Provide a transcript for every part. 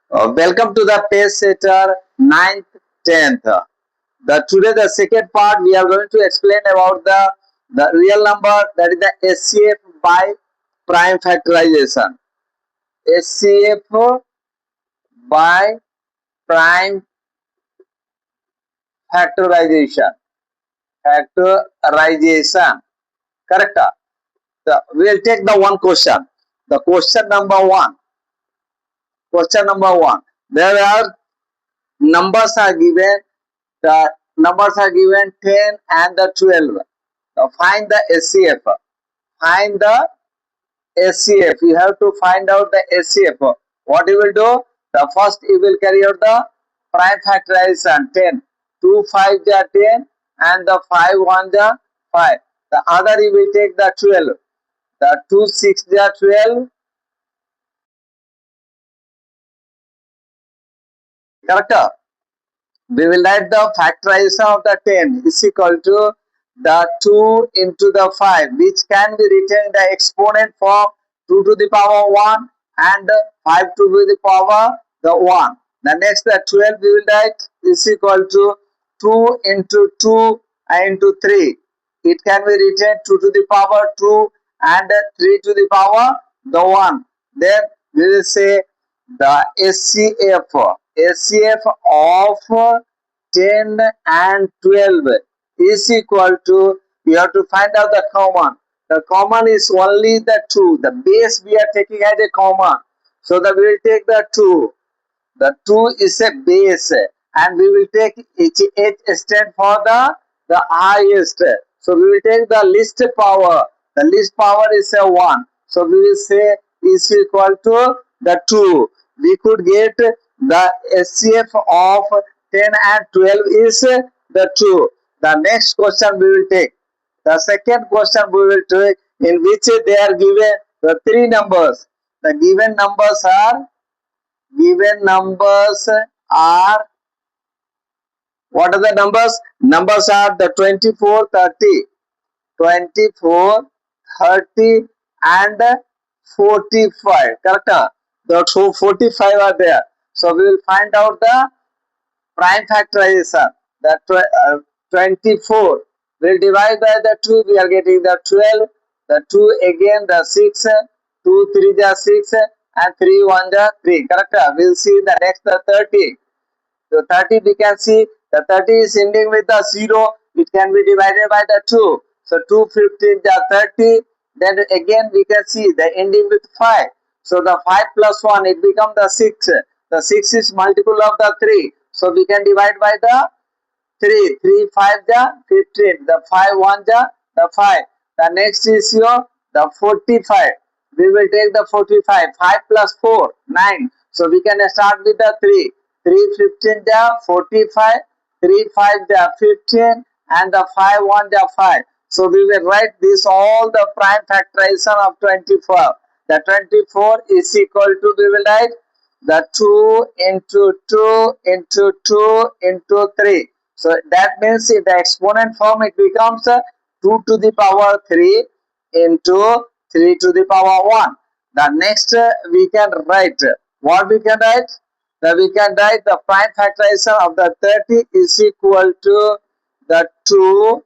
Welcome to the Pacesetter 9th, 10th. Today the second part we are going to explain about the real number, that is the SCF by prime factorization. SCF by prime factorization. Factorization. Correct? We'll take the one question. The question number one. Question number one. There are numbers are given. The numbers are given 10 and the 12. Now find the SCF. Find the SCF. You have to find out the SCF. What you will do? The first you will carry out the prime factorization. 10. 2 5 the 10 and the 5 1 the 5. The other you will take the 12. The 2 6 the 12. Correct? We will write the factorization of the 10 is equal to the 2 into the 5, which can be written in the exponent form 2 to the power 1 and 5 to the power the 1. The next the 12 we will write is equal to 2 into 2 into 3. It can be written 2 to the power 2 and 3 to the power the 1. Then we will say the SCF of 10 and 12 is equal to, you have to find out the common. The common is only the 2. The base we are taking as a common. So that we will take the 2. The 2 is a base and we will take each stand for the highest. So we will take the least power. The least power is a 1. So we will say is equal to the 2. We could get the SCF of 10 and 12 is the 2. The next question we will take. The second question we will take, in which they are given the three numbers. The given numbers are, what are the numbers? Numbers are the 24 30, 24 30 and 45. Correct? The 45 are there. So we will find out the prime factorization. That 24 will divide by the 2, we are getting the 12. The 2 again the 6, 2 3 the 6 and 3 1 the 3. Correct? We will see the next the 30. So 30 we can see the 30 is ending with the 0. It can be divided by the 2. So 2 15 the 30. Then again we can see the ending with 5. So the 5 plus 1 it becomes the 6. The 6 is multiple of the 3. So we can divide by the 3. 3 5 the 15. The 5 1 the 5. The next is your the 45. We will take the 45. 5 plus 4 9. So we can start with the 3. 3 15 the 45. 3 5 the 15 and the 5 1 the 5. So we will write this all the prime factorization of 24. The 24 is equal to, we will write the 2 into 2 into 2 into 3. So that means in the exponent form it becomes 2 to the power 3 into 3 to the power 1. The next we can write, what we can write? We can write the prime factorization of the 30 is equal to the 2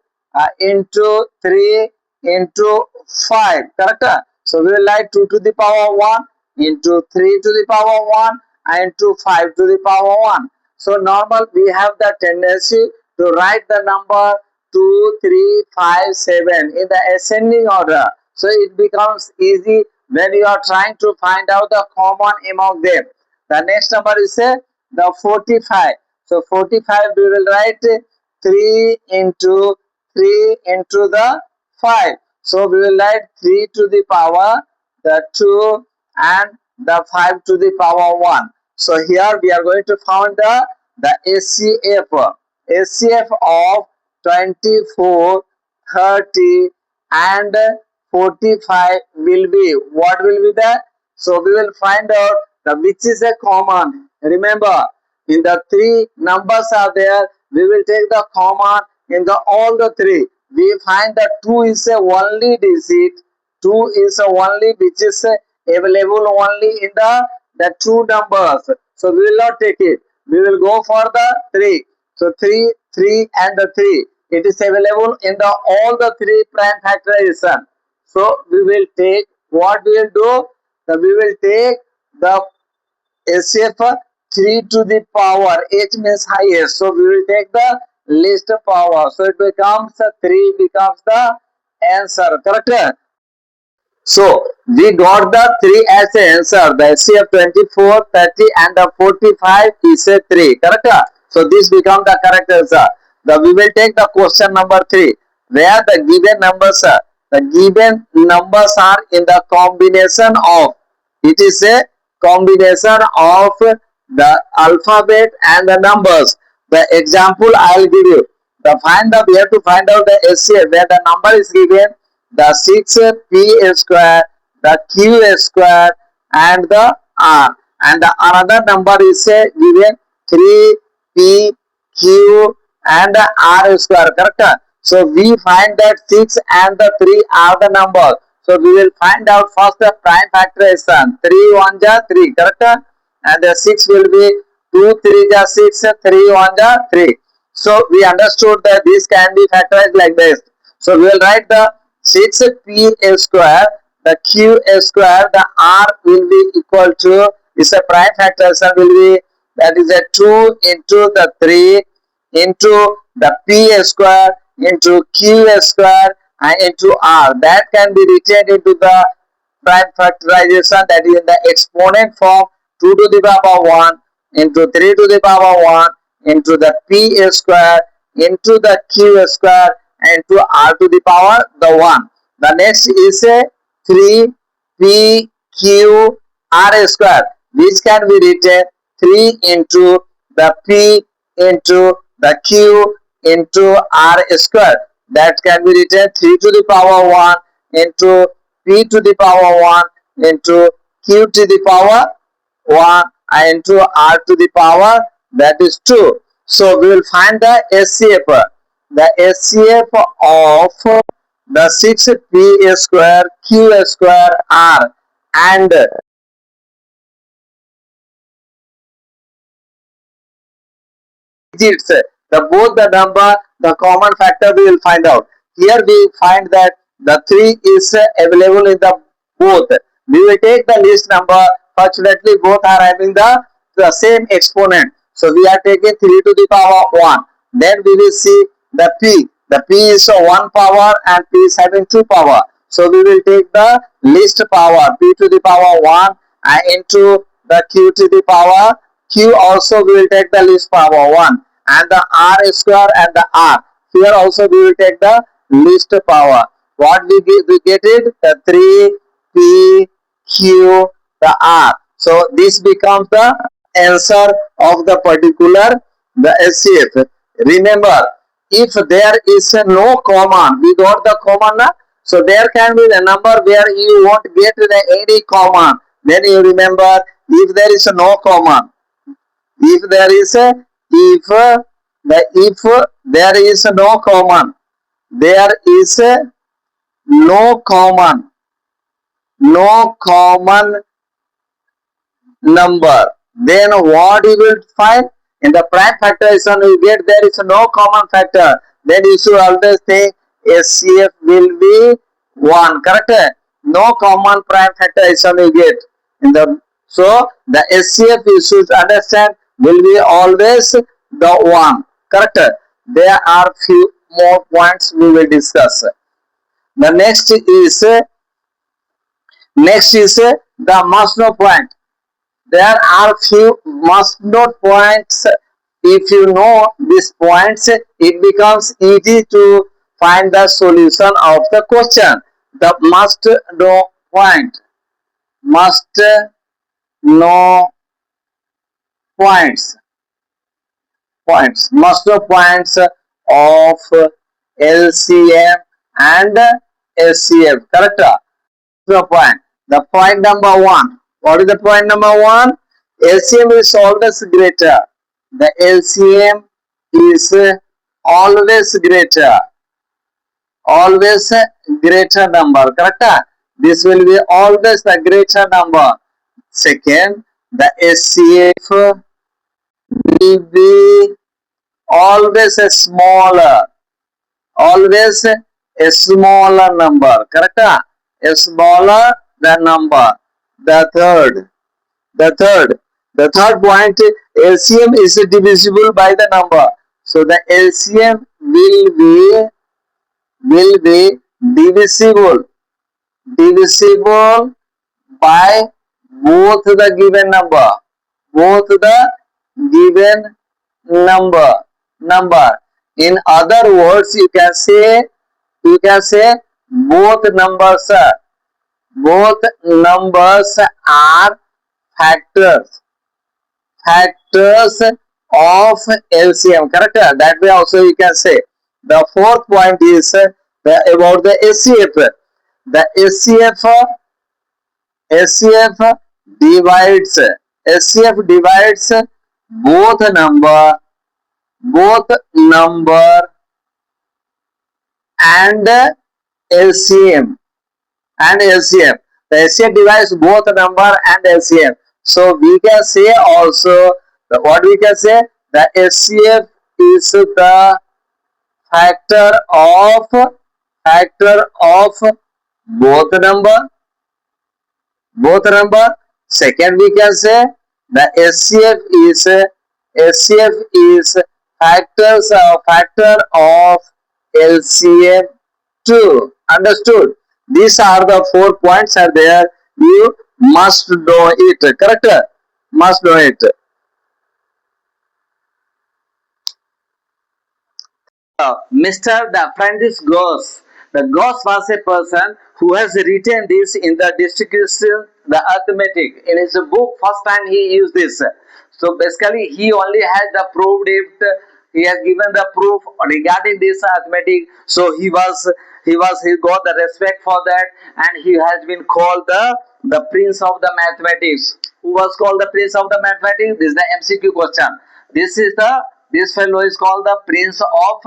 into 3 into 5. Correct? So we will write 2 to the power 1 into 3 to the power 1 and into 5 to the power 1. So normal we have the tendency to write the number 2, 3, 5, 7 in the ascending order. So it becomes easy when you are trying to find out the common among them. The next number is the 45. So 45 we will write 3 into 3 into the 5. So we will write 3 to the power the 2 and the 5 to the power 1. So here we are going to find the SCF of 24, 30 and 45 will be, what will be that? So we will find out the which is a common. Remember, in the three numbers are there, we will take the common in the all the three. We find that 2 is a only digit. 2 is a only which is available only in the two numbers. So we will not take it. We will go for the 3. So 3, 3 and the 3. It is available in the all the 3 prime factorization. So we will take what we will do. So we will take the HCF 3 to the power. H means highest. So we will take the least power. So it becomes 3 becomes the answer. Correct? So we got the 3 as the answer. The HCF 24, 30 and the 45 is a 3. Correct? So this becomes the correct answer. We will take the question number 3 where the given numbers are. The given numbers are in the combination of. It is a combination of the alphabet and the numbers. The example I will give you. We have to find out the HCF where the number is given the 6p square, the q square and the r, and the another number is given 3p q and the r square. Correct? So we find that 6 and the 3 are the numbers. So we will find out first the prime factorization. 3 1 ja 3. Correct? And the 6 will be 2 3 ja 6, 3 1 ja 3. So we understood that this can be factorized like this. So we will write the 6p square, the q square, the r will be equal to, is a prime factorization will be, that is a 2 into the 3 into the p square into q square and into r. That can be written into the prime factorization, that is in the exponent form, 2 to the power 1 into 3 to the power 1 into the p square into the q square and to r to the power the 1. The next is a 3 p q r square, which can be written 3 into the p into the q into r square. That can be written 3 to the power 1 into p to the power 1 into q to the power 1 into r to the power, that is 2. So we will find the HCF. The HCF of the 6p square q square r and digits, the both the number, the common factor we will find out. Here we find that the 3 is available in the both. We will take the least number. Fortunately, both are having the same exponent. So we are taking 3 to the power 1. Then we will see the p. The p is 1 power and p is having 2 power. So we will take the least power, p to the power 1 and into the q to the power q, also we will take the least power 1 and the r square and the r. Here also we will take the least power. What we get it? The 3 p q the r. So this becomes the answer of the particular the HCF. Remember, if there is no common, we got the common na? So there can be the number where you won't get the any common. Then you remember, if there is no common, if there is a, if there is no common, there is a no common number, then what you will find in the prime factorization you get there is no common factor, then you should always think HCF will be 1. Correct? No common prime factorization you get in the, so the HCF you should understand will be always the 1. Correct? There are few more points we will discuss. The next is the must know point. There are few must know points. If you know these points, it becomes easy to find the solution of the question. The must know point. Must know points. Must know points of LCM and SCF. Correct? The point. The point number 1. What is the point number 1? LCM is always greater. The LCM is always greater. Always greater number. Correct? This will be always the greater number. Second, The HCF will be always a smaller, always a smaller number. Correct? A smaller the number. The third, the third, the third point, LCM is divisible by the number. So the LCM will be divisible, divisible by both the given number, both the given number. In other words, you can say both numbers are factors, factors of LCM. Correct? That way also you can say. The fourth point is about the SCF. The SCF divides SCF divides both number, both number and LCM and LCM. The SCF divides both number and LCM. So we can say also what we can say, the SCF is the factor of both number. Second, we can say the SCF is factor of LCM too. Understood? These are the 4 points are there. You must know it. Correct? Must know it. Mr. The apprentice Gauss. The Gauss was a person who has written this in the distribution, the arithmetic. In his book, first time he used this. So basically, he only has the proved it. He has given the proof regarding this arithmetic. So he got the respect for that, and he has been called the prince of the mathematics. Who was called the prince of the mathematics? This is the MCQ question. This fellow is called the prince of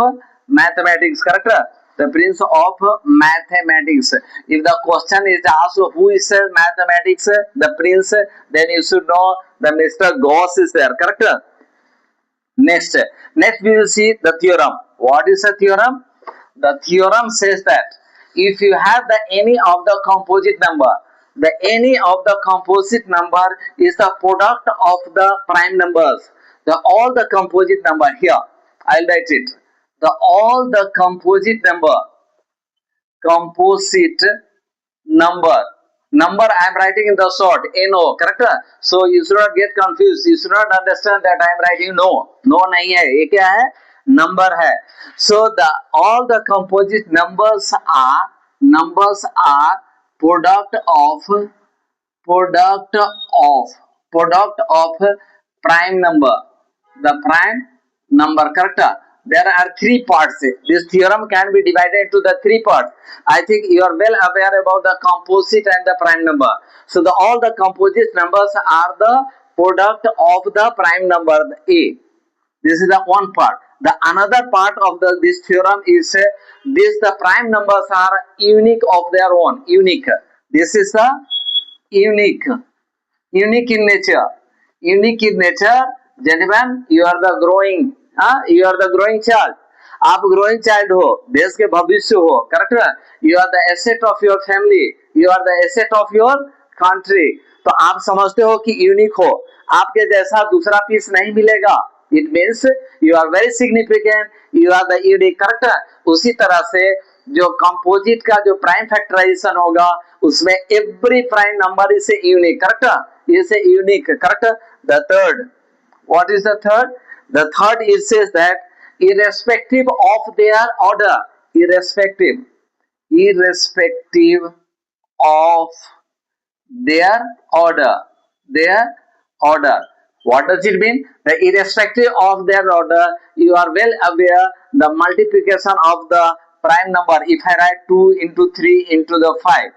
mathematics. Correct? The prince of mathematics. If the question is asked who is mathematics, the prince, then you should know the Mr. Gauss is there. Correct? Next we will see the theorem. What is a theorem? The theorem says that if you have the any of the composite number, the any of the composite number is the product of the prime numbers. The all the composite number here, I'll write it. The all the composite number I am writing in the short no. Correct? So you should not get confused, you should not understand that I am writing no nahi hai, ye kya hai, number hai. So the all the composite numbers are product of product of product of prime number, the prime number. Correct? There are three parts. This theorem can be divided into the three parts. I think you are well aware about the composite and the prime number. So all the composite numbers are the product of the prime number A. This is the one part. The another part of this theorem is the prime numbers are unique of their own. Unique. This is the unique. Unique in nature. Unique in nature. Gentlemen, you are the growing. You are the growing child. आप growing child हो, देश के भविष्य हो. Correct? You are the asset of your family, you are the asset of your country. तो आप समझते हो कि यूनिक हो, आपके जैसा दूसरा पीस नहीं मिलेगा. It means you are very significant, you are the unique. Correct? उसी तरह से जो कंपोजिट का जो प्राइम फैक्टराइजेशन होगा उसमें every prime number is unique. Correct? Is unique. Correct? The third, what is the third? The third it says that irrespective of their order, irrespective of their order. What does it mean? The irrespective of their order, you are well aware the multiplication of the prime number. If I write 2 into 3 into the 5,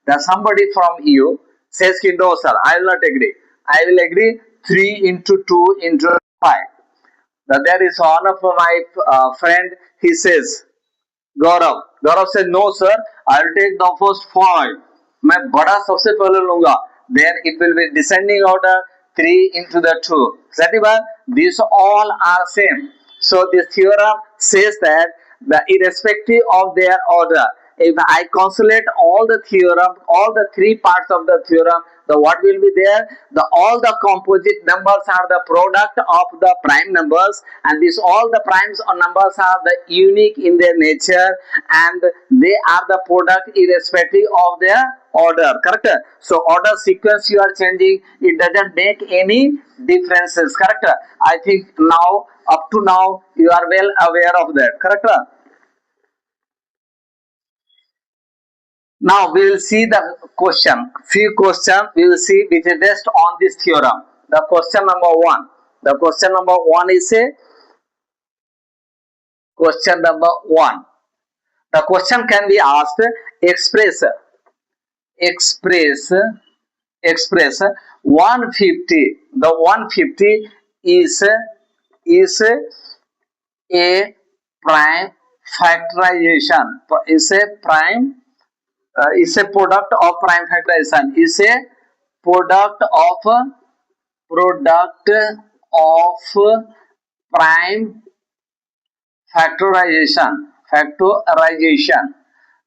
then somebody from you says no sir, I will not agree. I will agree 3 into 2 into 5. Now there is one of my friend, he says Gaurav से no sir, I will take the first 5. मैं बड़ा सबसे पहले लूंगा. Then it will be descending order 3 into the 2. Exactly, these all are same. So this theorem says that irrespective of their order, if I consolidate all the theorem, all the three parts of the theorem, the what will be there? The all the composite numbers are the product of the prime numbers, and these all the primes or numbers are the unique in their nature, and they are the product irrespective of their order. Correct? So order sequence you are changing, it doesn't make any differences. Correct? I think now up to now you are well aware of that. Correct? Now we will see the question. Few questions we will see which is based on this theorem. The question number one. The question number one is a question number one. The question can be asked: express express express 150. The 150 is a prime factorization. Is a prime is a product of prime factorization. Is a product of product of prime factorization.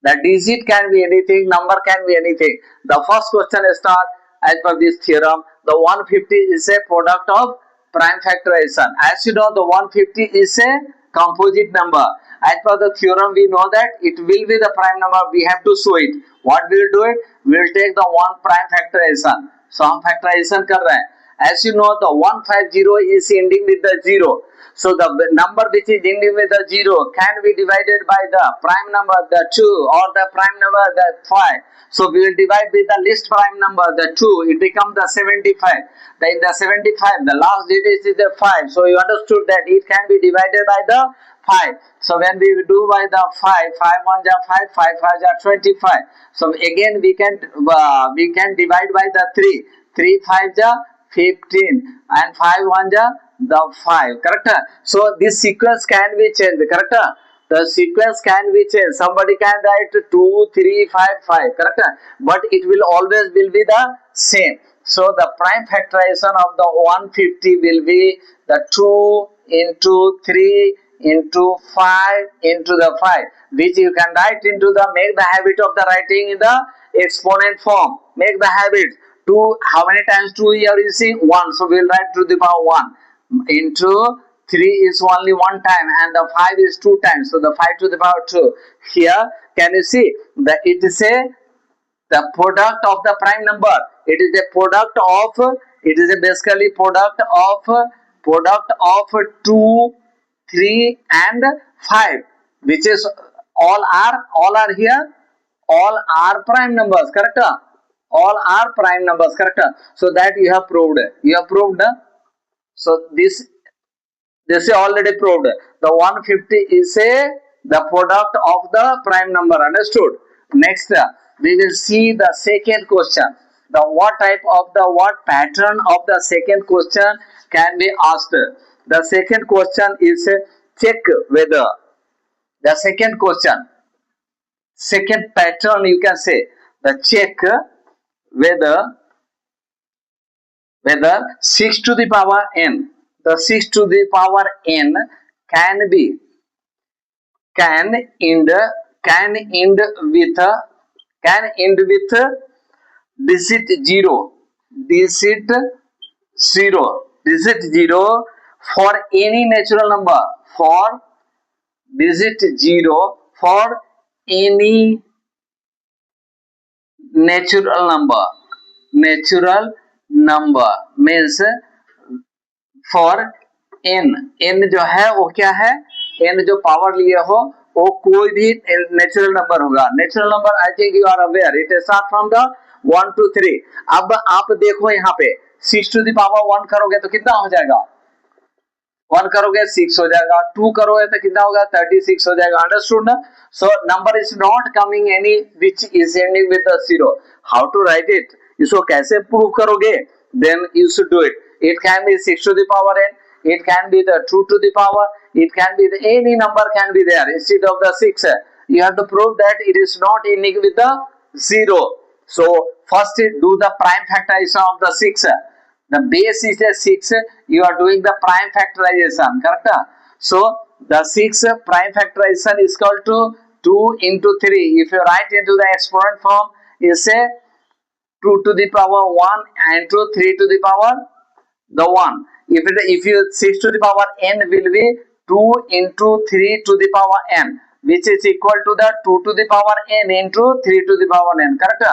The digit can be anything, number can be anything. The first question is start as per this theorem. The 150 is a product of prime factorization. As you know, the 150 is a composite number. As per the theorem, we know that it will be the prime number. We have to show it. What we will do it? We will take the one prime factorization. So हम factorization कर रहे हैं. As you know, the 150 is ending with the 0. So the number which is ending with the 0 can be divided by the prime number the 2 or the prime number the 5. So we will divide with the least prime number the 2. It becomes the 75. Then in the 75 the last digit is the 5. So you understood that it can be divided by the 5. So when we do by the 5, 5 1 ja 5, 5 5 ja 25. So again we can divide by the 3. 3 5 ja 15 and 5 1 ja the 5. Correct? So this sequence can be changed. Correct? The sequence can be changed. Somebody can write 2 3 5 5. Correct? But it will always will be the same. So the prime factorization of the 150 will be the 2 into 3 into 5 into the 5, which you can write into the make the habit of the writing in the exponent form. Make the habit. 2, how many times 2 you are using? 1. So we will write to the power 1 into 3 is only 1 time and the 5 is 2 times. So the 5 to the power 2. Here can you see that it is a the product of the prime number. It is a product of basically product of 2, 3 and 5, which is all are here, all are prime numbers. Correct? All are prime numbers. Correct? So that you have proved. So this is already proved. The 150 is the product of the prime number. Understood? Next, we will see the second question. The what type of the what pattern of the second question can be asked. The second question is check whether. The second question, second pattern you can say the check whether 6 to the power n, the 6 to the power n can be can end can end with digit 0 digit 0 digit 0 for any natural number, for digit 0 for any natural number means for n जो है वो क्या है, n जो power लिए हो वो कोई भी नेचुरल नंबर होगा. Natural number I think you are aware, it start from the 1 to 3. अब आप देखो यहाँ पे 6 to the power 1 करोगे तो कितना हो जाएगा, 1 करोगे 6 हो जाएगा, 2 करोगे तो कितना होगा 36 हो जाएगा. अंडरस्टूड ना? So number is not coming any which is ending with the 0. How to write it, इसको कैसे प्रूव करोगे? Then you should do it. It can be 6 to the power n, it can be the 2 to the power, it can be the any number can be there instead of the 6. You have to prove that it is not ending with the 0. So first do the prime factorization of the 6. The base is a 6. You are doing the prime factorization, correct? So the 6 prime factorization is equal to 2 into 3. If you write into the exponent form, you say 2 to the power 1 into 3 to the power the 1. If you 6 to the power n will be 2 into 3 to the power n, which is equal to the 2 to the power n into 3 to the power n, correct?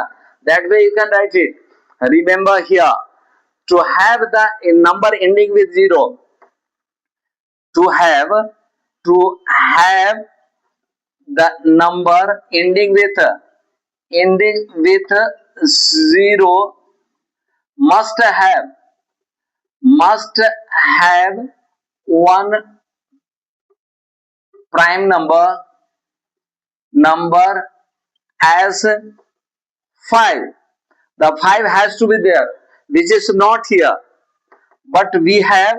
That way you can write it. Remember here, to have the number ending with 0, to have to have the number ending with 0 must have one prime number as 5. The 5 has to be there, which is not here, but we have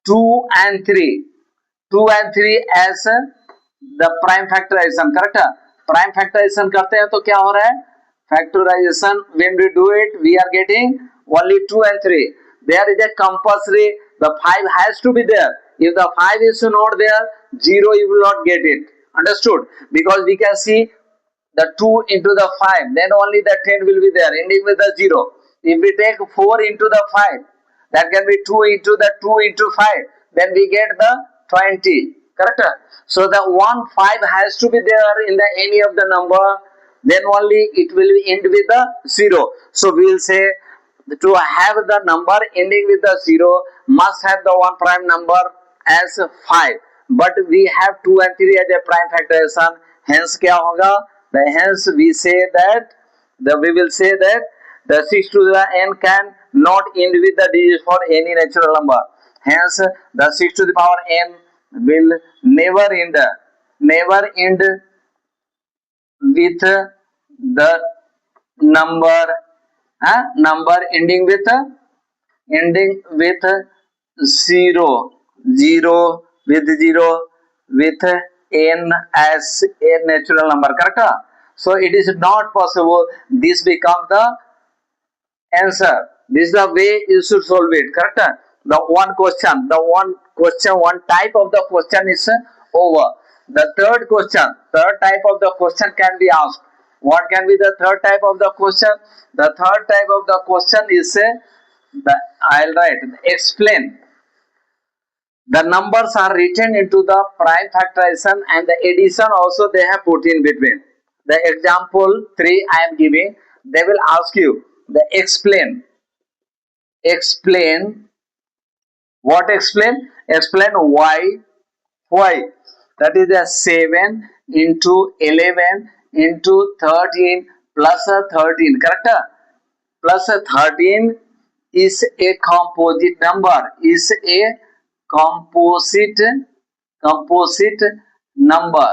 2 and 3, 2 and 3 as the prime factorization, correct? Prime factorization करते हैं तो क्या हो रहा है? Factorization, when we do it, we are getting only 2 and 3. There is a compulsory, the 5 has to be there. If the 5 is not there, 0 you will not get it. Understood? Because we can see the 2 into the 5, then only the 10 will be there, ending with the 0. If we take 4 into the 5, that can be 2 into the 2 into 5, then we get the 20, correct? So the 1 5 has to be there in the any of the number, then only it will end with the 0. So we will say, to have the number ending with the 0 must have the one prime number as 5, but we have 2 and 3 as a prime factorization. Hence क्या होगा? Hence we say that we will say that the 6 to the n can not end with the digits for any natural number. Hence the 6 to the power n will never end with the number ending with 0, 0 with n as a natural number, correct? So it is not possible. This becomes the answer. This is the way you should solve it, correct? One type of the question is over. The third type of the question can be asked. What can be the third type of the question? The third type of the question is I'll write, explain. The numbers are written into the prime factorization and the addition also they have put in between. The example 3 I am giving, they will ask you the explain. Explain what? Explain why. That is a 7 into 11 into 13 plus a 13, correct? Plus a 13 is a composite number, is a composite number.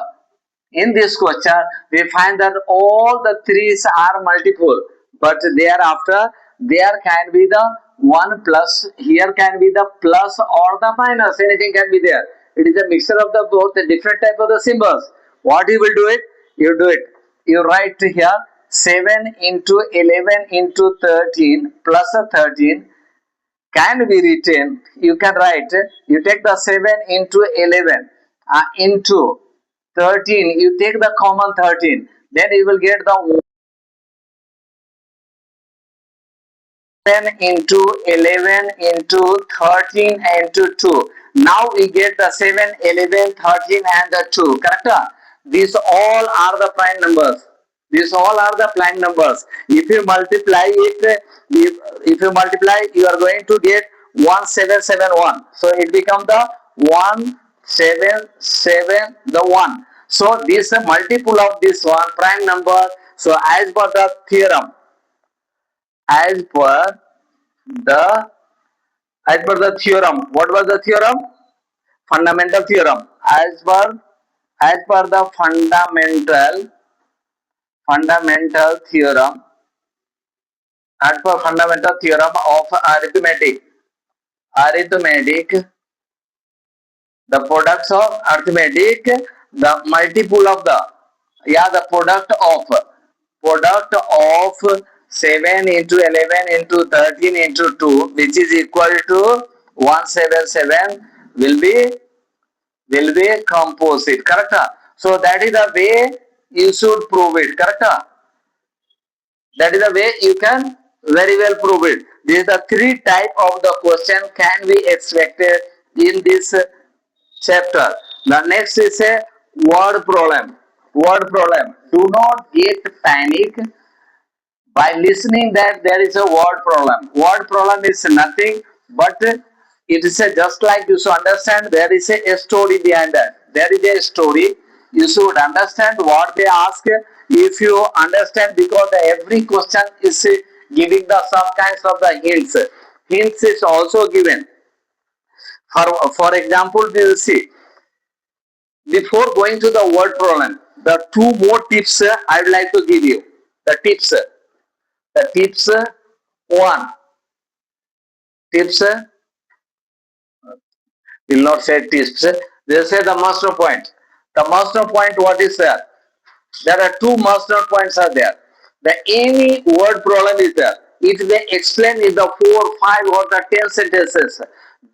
In this question, we find that all the threes are multiple, but thereafter there can be the one plus, here can be the plus or the minus, anything can be there. It is a mixture of the both the different type of the symbols. What you will do it? You do it. You write here 7 into 11 into 13 plus a 13 can be written. You can write, you take the 7 into 11 into 13, you take the common 13, then you will get the 10 into 11 into 13 into 2. Now we get the 7, 11, 13 and the 2, correct? These all are the prime numbers. These all are the prime numbers. If you multiply it, if you multiply, you are going to get 1771. So it becomes the 177 the 1. So this multiple of this one prime number. So as per the theorem, as per the what was the theorem? Fundamental theorem. As per the fundamental theorem, as per fundamental theorem of arithmetic, the products of arithmetic, the multiple of the, the product of 7 into 11 into 13 into 2, which is equal to 177, will be composite. Correct? So that is the way you should prove it. Correct? That is the way you can very well prove it. This is the three type of the question can be expected in this chapter. The next is a word problem. Word problem. Do not get panic by listening that there is a word problem. Word problem is nothing but it is a, just like you should understand there is a story behind that. There is a story. You should understand what they ask. If you understand, because every question is giving the some kinds of the hints. Hints is also given. For example, we will see before going to the word problem. The two more tips I would like to give you. The tips. The tips one. Tips will not say tips. They say the master point. The master point, what is there? There are two master points are there. The any word problem is there. If they explain in the 4, 5 or the 10 sentences,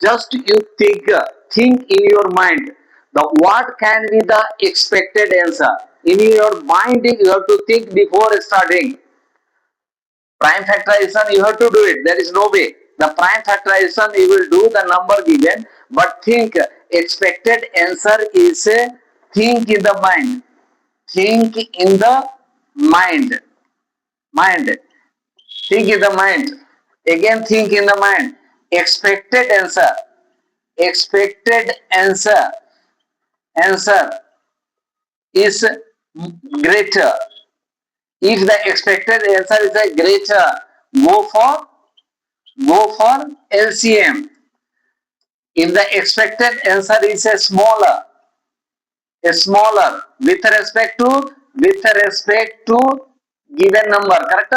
just you think in your mind the what can be the expected answer. In your mind you have to think before starting. Prime factorization, you have to do it. There is no way. The prime factorization, you will do the number given, but think expected answer is think in the mind. Think in the mind. Mind. Think in the mind. Again, think in the mind. Expected answer. Expected answer. Answer is greater. If the expected answer is a greater, go for LCM. If the expected answer is a smaller with respect to given number, correct?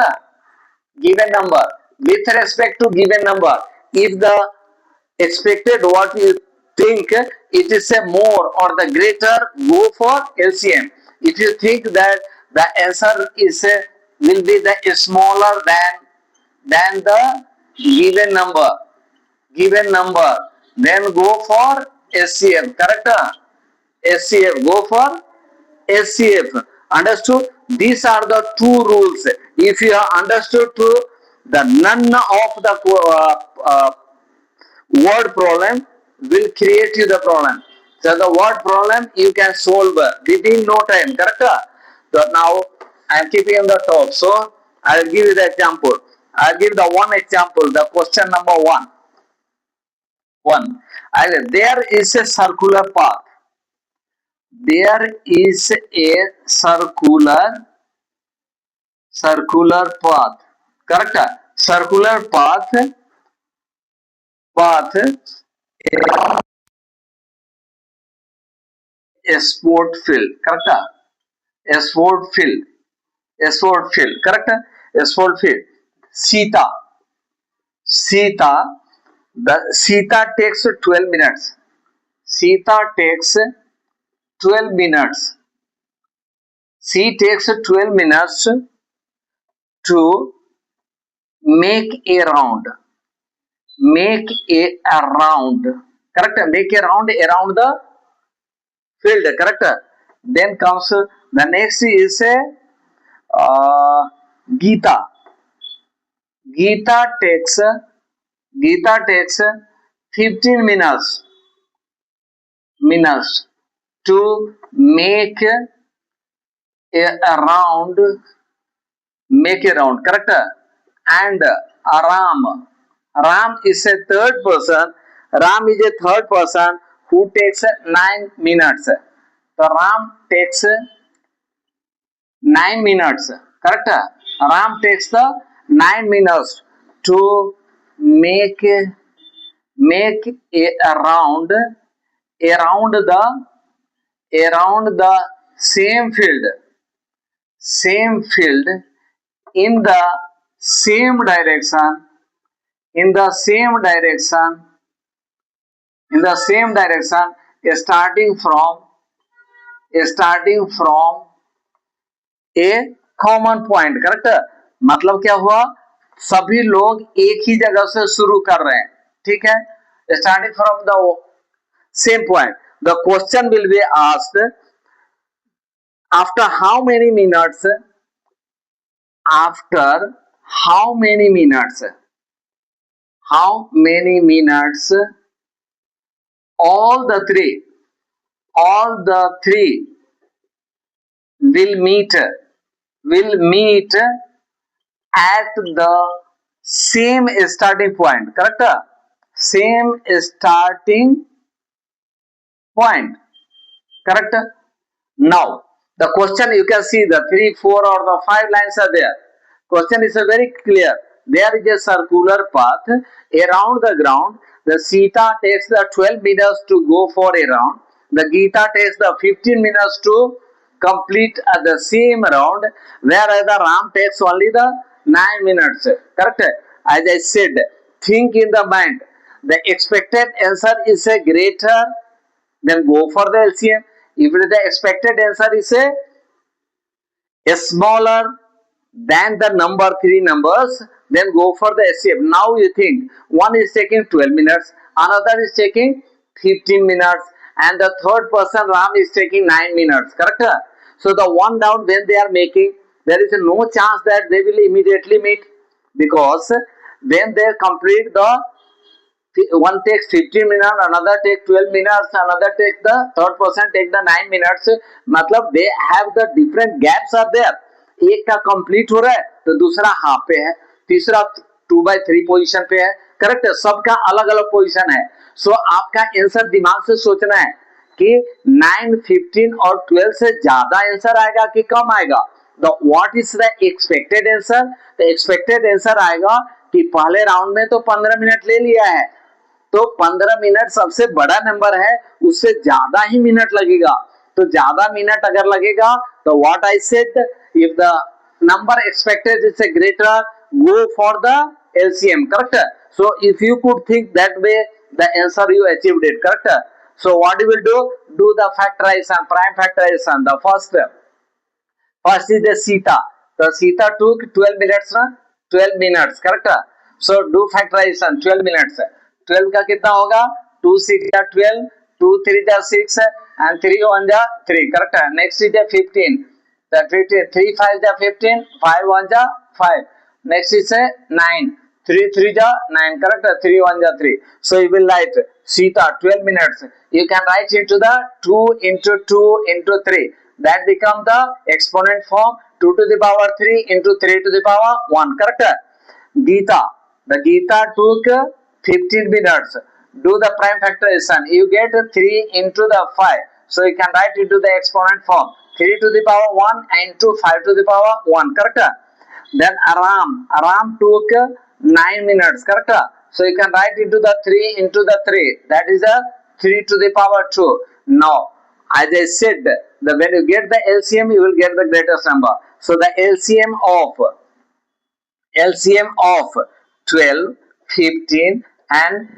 Given number with respect to given number. If the expected what you think it is a more or the greater, go for LCM. If you think that the answer is will be the smaller than the given number, then go for SCF. Correct? SCF. Go for SCF. Understood? These are the two rules. If you have understood to the none of the word problem will create you the problem. So the word problem you can solve within no time. Correct? So now I am keeping on the top. So I will give you the example. I will give the one example. The question number one. One. There is a circular path. There is a circular path. Correct? Circular path a sport field. Correct? A sport field. A sport field. Correct? A sport field. Sita. Sita. The Sita takes 12 minutes. Sita takes 12 minutes. She takes 12 minutes to make a round. Make a round. Correct? Make a round around the field. Correct? Then comes the next is a Gita. Gita takes Gita takes 15 minutes to a round. Make a round. Correct? And Ram is a third person. Ram is a third person who takes 9 minutes. So Ram takes 9 minutes. Correct? Ram takes the 9 minutes to make make a round around the same field in the same direction in the same direction in the same direction starting from a common point. Correct? मतलब क्या हुआ, सभी लोग एक ही जगह से शुरू कर रहे हैं, ठीक है, starting from the same point. The question will be asked after how many minutes, after how many minutes, how many minutes all the three, all the three will meet, will meet at the same starting point, correct, same starting point, correct. Now the question, you can see the 3, 4 or the 5 lines are there. Question is very clear. There is a circular path around the ground. The Sita takes the 12 minutes to go for a round. The Gita takes the 15 minutes to complete the same round, whereas the Ram takes only the 9 minutes. Correct? As I said, think in the mind. The expected answer is a greater, then go for the LCM. If the expected answer is a smaller than the number 3 numbers, then go for the SCM. Now you think one is taking 12 minutes, another is taking 15 minutes, and the third person Ram is taking 9 minutes, correct? So the one down when they are making, there is no chance that they will immediately meet, because when they complete the, one takes 15 minutes, another takes 12 minutes, another takes, the third person take the 9 minutes, मतलब they have the different gaps are there. एक का complete हो रहा है तो दूसरा half पे है, तीसरा 2/3 पोजीशन पे है, करेक्ट है, सबका अलग अलग पोजीशन है। सो आपका आंसर दिमाग से सोचना है कि 9, 15 और 12 से ज्यादा आंसर आएगा कि कम आएगा। The what is the expected answer, the expected answer आएगा कि पहले राउंड में तो 15 मिनट ले लिया है, तो 15 मिनट सबसे बड़ा नंबर है, उससे ज्यादा ही मिनट लगेगा, तो ज्यादा मिनट अगर लगेगा तो what I said, if the number expected is a greater, go for the LCM, correct. So if you could think that way, the answer you achieved it, correct. So what you will do the factorization, prime factorization. The first is the Sita. The Sita took 12 minutes na, 12 minutes, correct? So do factorization, 12 minutes. 12 का कितना होगा, 2 6 जा 12, 2 3 जा 6 and 3 1 जा 3, correct? Next is the 15. The 15, 3 5 जा 15, 5 1 जा 5. Next is 9, 3 3 जा 9, correct? 3 1 जा 3. So you will write Sita 12 minutes. You can write into the 2 into 2 into 3. That become the exponent form, 2 to the power 3 into 3 to the power 1, correct? Gita, the Gita took 15 minutes. Do the prime factorization. You get 3 into the 5. So you can write into the exponent form, 3 to the power 1 into 5 to the power 1, correct? Then Aram took 9 minutes, correct? So you can write into the 3 into the 3. That is a 3 to the power 2. Now, as I said, when you get the LCM, you will get the greatest number. So the LCM of 12, 15 and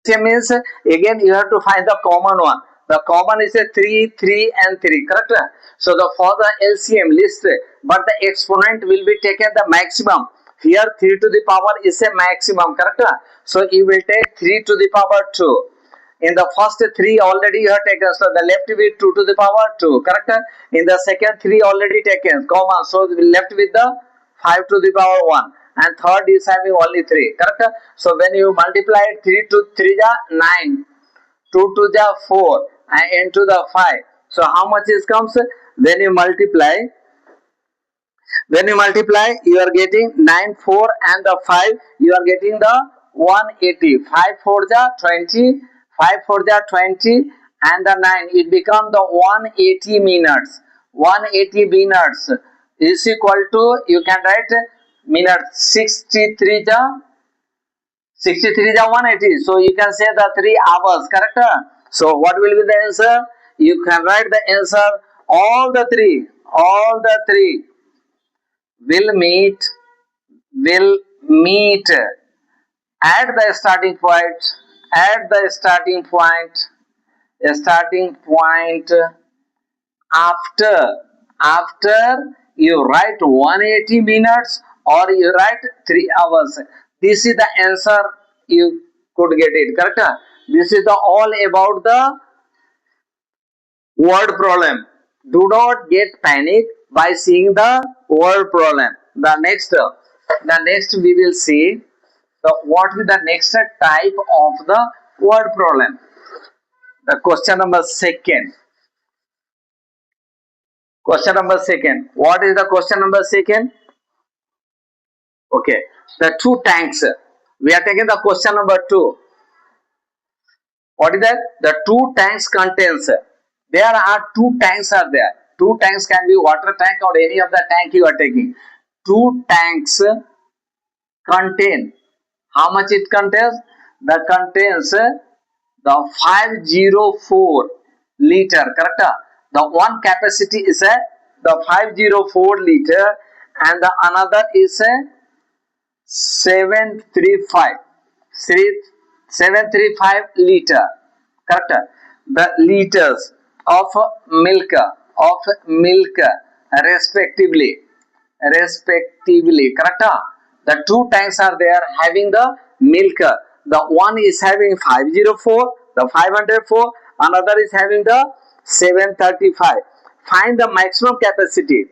LCM means, again you have to find the common one. The common is a 3, 3 and 3, correct? So for the LCM list, but the exponent will be taken the maximum. Here 3 to the power is a maximum, correct? So you will take 3 to the power 2. In the first 3 already you have taken, so the left with 2 to the power 2, correct? In the second 3 already taken, comma, so we left with the 5 to the power 1, and third is having only 3, correct? So when you multiply 3 to 3 ja 9, 2 to the 4 and into the 5, so how much is comes, when you multiply, you are getting 9 4 and the 5, you are getting the 180, 5 4 ja 20, 5 4 ja 20 and the 9, it become the 180 minutes. 180 minutes is equal to, you can write minutes, 63 ja 180, so you can say the 3 hours, correct? So what will be the answer? You can write the answer, all the three will meet at the starting point after After you write 180 minutes or you write 3 hours. This is the answer you could get it. Correct? This is the all about the word problem. Do not get panic by seeing the word problem. The next we will see what is the next type of the word problem. The question number second. Question number second. What is the question number second? Okay. The two tanks. We are taking the question number 2. What is that? The two tanks contains. There are two tanks are there. Two tanks can be water tank or any of the tank you are taking. Two tanks contain. How much it contains? The contains the 504 liter. Correct? The one capacity is the 504 liter and the another is 735 735 liter. Correct? The liters of milk respectively. Correct? The two tanks are there having the milk. The one is having 504, the 504, another is having the 735. Find the maximum capacity.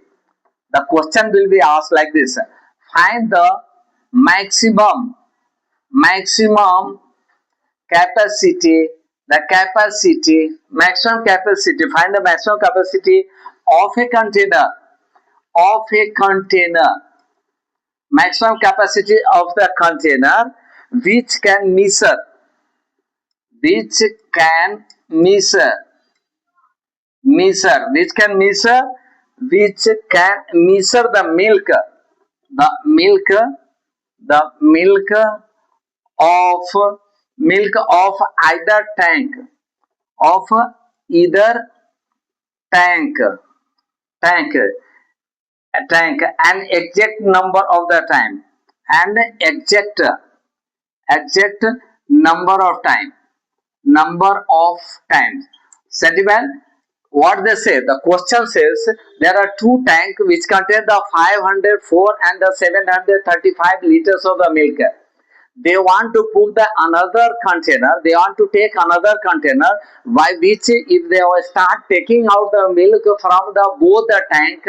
The question will be asked like this: find the maximum capacity, maximum capacity. Find the maximum capacity of a container. Maximum capacity of the container which can measure which can measure the milk the milk the milk of either tank tank an exact number of the time and exact number of times. Gentlemen, what they say, the question says there are two tanks which contain the 504 and the 735 liters of the milk. They want to put the another container, they want to take another container by which if they start taking out the milk from the both the tank,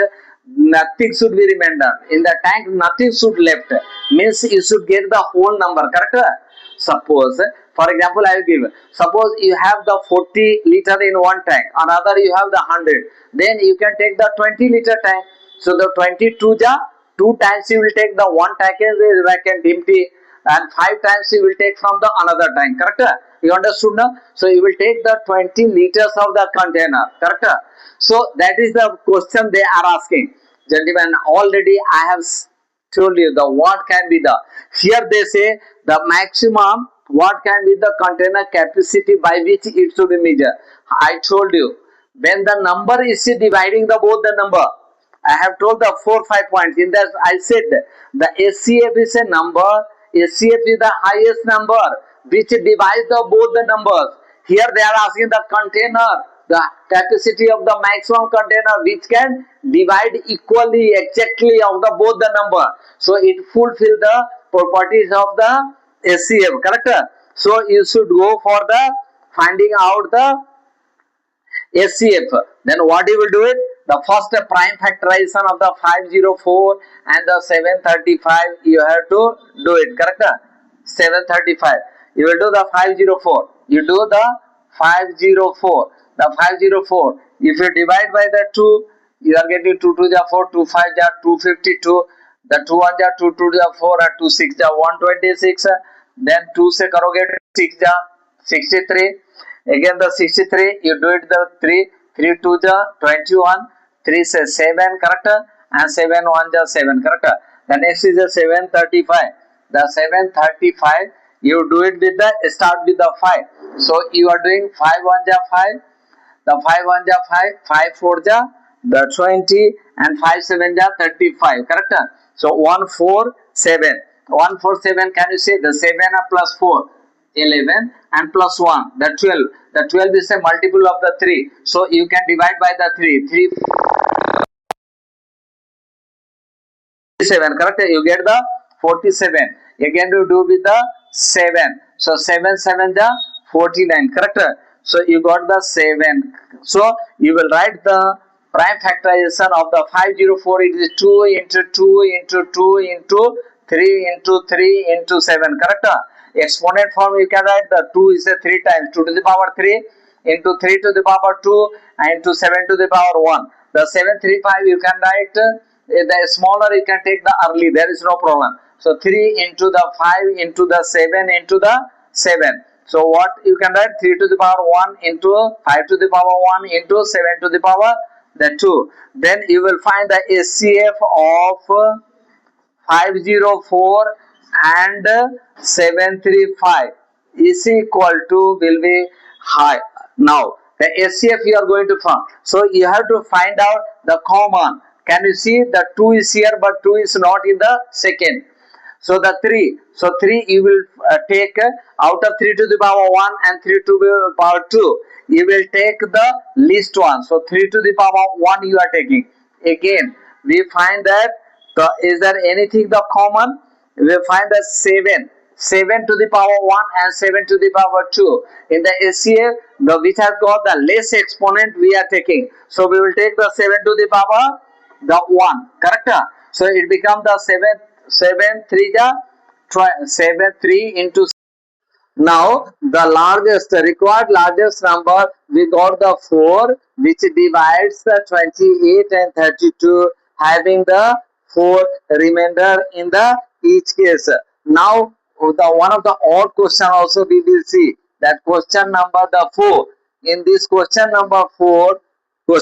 nothing should be remainder in the tank, nothing should left, means you should get the whole number. Correct? Suppose, for example, I will give, suppose you have the 40 liter in one tank, another you have the 100, then you can take the 20 liter tank. So the 22 ja 2 times you will take the one tank is vacant empty, and 5 times you will take from the another tank. Correct? You understood now? So you will take the 20 liters of the container. Correct? So that is the question they are asking. Gentlemen, already I have told you the what can be the, here they say the maximum what can be the container capacity by which it should be measured. I told you when the number is dividing the both the number, I have told the 4-5 points. In that I said the SCF is a number. SCF is the highest number which divides the both the numbers. Here they are asking the container, the capacity of the maximum container which can divide equally exactly of the both the number. So it fulfill the properties of the SCF. Correct? So you should go for the finding out the SCF. Then what you will do it? The first prime factorization of the 504 and the 735 you have to do it. Correct? 735. You will do the 504. You do the 504. The 504. If you divide by the 2, you are getting 2 2 ja 4, 2 5 ja 252. The 2 1 ja 2 2 ja 4 और 2 6 ja 126. Then 2 से करोगे 6 ja 63. Again the 63, you do it the 3 2 ja 21, 3 say 7. Correct? And 7 1 ja 7. Correct? The next is the 735. The 735 you do it with the start with the 5. So you are doing 5 1 ja 5. The 5 1 ja 5, 5 4 ja the 20 and 5 7 ja 35. Correct? So 147. 147, can you say the 7 plus 4? 11 and plus 1 the 12. The 12 is a multiple of the 3, so you can divide by the 3 7, correct? You get the 47. Again you do with the 7. So 7 7 the 49, correct? So you got the 7. So you will write the prime factorization of the 504. It is 2 into 2 into 2 into 3 into 3 into 7, correct? Exponent form you can write the 2 is a 3 times 2 to the power 3 into 3 to the power 2 and into 7 to the power 1. The 735 you can write the smaller you can take the early, there is no problem. So 3 into the 5 into the 7 into the 7. So what you can write 3 to the power 1 into 5 to the power 1 into 7 to the power the 2. Then you will find the SCF of 504 and 735 is equal to will be high. Now the SCF you are going to find. So you have to find out the common. Can you see the 2 is here but 2 is not in the second. So the 3. So 3 you will take out of 3 to the power 1 and 3 to the power 2. You will take the least one. So 3 to the power 1 you are taking. Again we find that is there anything the common? We will find the 7. 7 to the power 1 and 7 to the power 2. In the SCF, the which has got the less exponent we are taking. So we will take the 7 to the power the 1. Correct? So it becomes the 7 3 the 7 3 into. Now the required largest number we got the 4 which divides the 28 and 32 having the 4 remainder in the each case. Now the one of the odd question also we will see that question number the 4. In this question number 4, the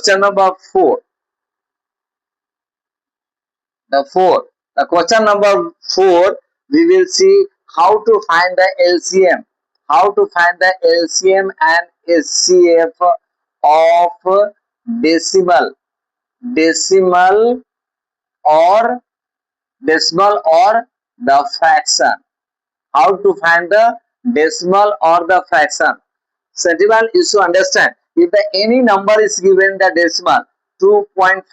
question number 4, we will see how to find the LCM. How to find the LCM and SCF of decimal, decimal or the fraction. How to find the decimal or the fraction. Sentinel is to understand if the any number is given the decimal 2.5,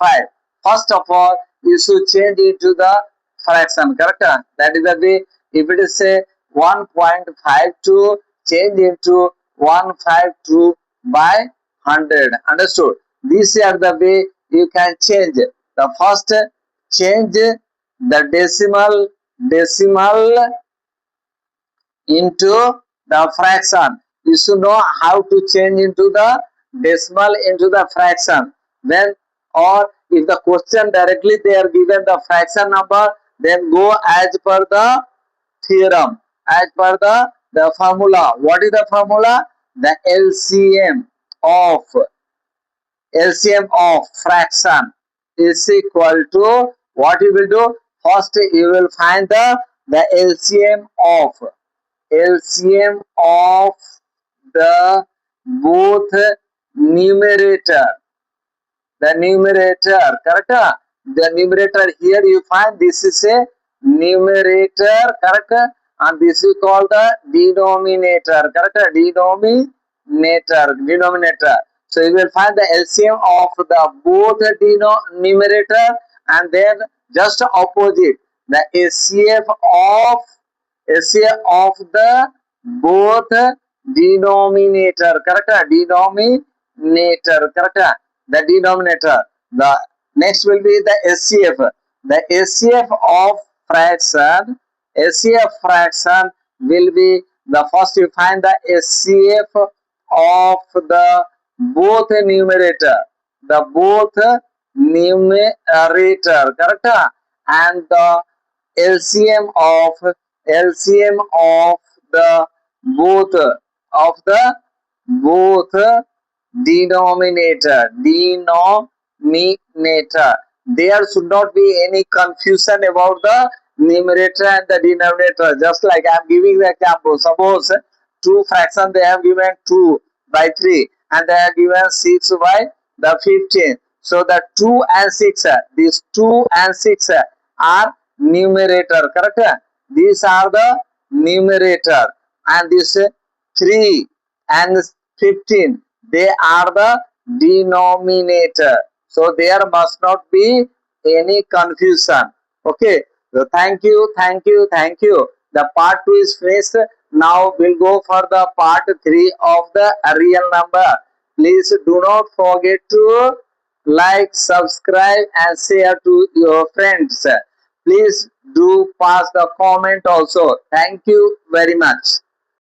first of all you should change it to the fraction, correct? That is the way. If it is say 1.52, change into 152 by 100, understood? These are the way you can change. The first, change the decimal into the fraction. You should know how to change into the decimal into the fraction. Then or if the question directly they are given the fraction number, then go as per the theorem, as per the formula. What is the formula? The LCM of fraction is equal to what you will do. First you will find the LCM of the both numerator, correct? The numerator here you find this is a numerator, correct? And this is called the denominator, correct? Denominator. So you will find the LCM of the both numerator and then just opposite the SCF of the both denominator, correct? Denominator, correct? The denominator. The next will be the SCF. The SCF of fraction. SCF fraction will be the first you find the SCF of the both numerator. The both numerator, correct? And the LCM of the both denominator. There should not be any confusion about the numerator and the denominator. Just like I am giving the example. Suppose two fraction they have given 2 by 3 and they have given 6 by the 15. So the 2 and 6, these 2 and 6 are numerator, correct? These are the numerator and this 3 and 15 they are the denominator. So there must not be any confusion. Okay, so thank you. The part 2 is finished. Now we'll go for the part 3 of the real number. Please do not forget to like, subscribe, and share to your friends. Please do pass the comment also. Thank you very much.